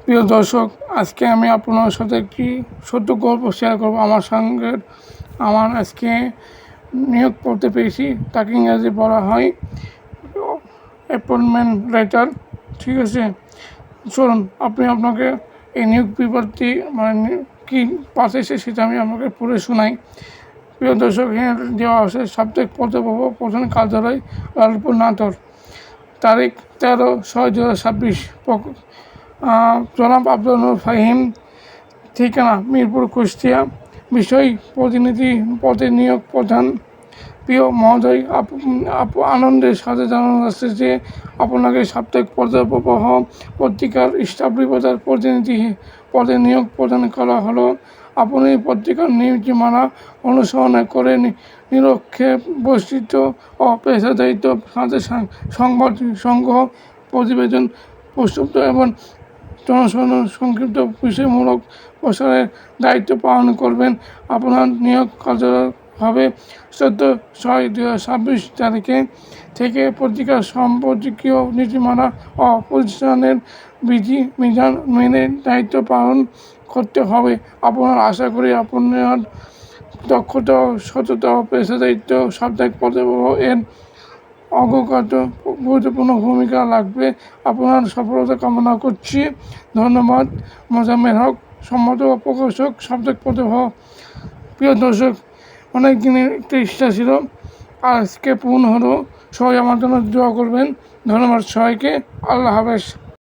প্রিয় দর্শক, আজকে আমি আপনার সাথে একটি ছোট্ট গল্প শেয়ার করব। আমার আজকে নিয়োগ করতে পেরেছি, তাকে ইংরাজি বলা হয় অ্যাপয়েন্টমেন্ট লেটার। ঠিক আছে, চলুন আপনাকে এই নিয়োগ বিজ্ঞপ্তি কী পাঠিয়েছে সেটা আমি আপনাকে পড়ে শোনাই। প্রিয় দর্শক, এখানে দেওয়া আছে সাপ্তাহিক পত্রপ্রবাহ, প্রধান কার্যালয়, লালপুর, নাটোর, তারিখ 13/6/2026, জনাব আব্দুল ফাহিম, ঠিকানা মিরপুর, কুষ্টিয়া, বিষয় প্রতিনিধি পদে নিয়োগ প্রধান। প্রিয় মহোদয়, আনন্দের সাথে জানানো যাচ্ছে যে আপনাকে সাপ্তাহিক পত্রপ্রবাহ পত্রিকার স্টাফ রিপোর্টার প্রতিনিধি পদে নিয়োগ প্রদান করা হলো। আপনি পত্রিকার নীতিমালা অনুসরণ করে নিরপেক্ষ, বৈচিত্র্য ও পেশাদারিত্বের সাথে সংবাদ সংগ্রহ, প্রতিবেদন প্রস্তুত এবং সংক্ষিপ্ত বিষয়মূলক প্রসারের দায়িত্ব পালন করবেন। আপনার নিয়োগ কার্যকর হবে 14/6/2026 তারিখে থেকে। পত্রিকার সম্পাদকীয় নীতিমালা ও প্রতিষ্ঠানের বিধিবিধান মেনে দায়িত্ব পালন করতে হবে। আশা করি আপনার দক্ষতা, সততা ও পেশাদারিত্ব সাপ্তাহিক পত্রপ্রবাহ এর অগ্রগত গুরুত্বপূর্ণ ভূমিকা রাখবে। আপনার সফলতা কামনা করছি। ধন্যবাদ। মোজাম্মেল হক, সম্পাদক ও প্রকাশক, সাপ্তাহিক পত্রপ্রবাহ। প্রিয় দর্শক, অনেক দিনের একটা ইচ্ছা ছিল, আজকে পূর্ণ হলো। সবাই আমার জন্য দোয়া করবেন। ধন্যবাদ সবাইকে। আল্লাহ হাফেজ।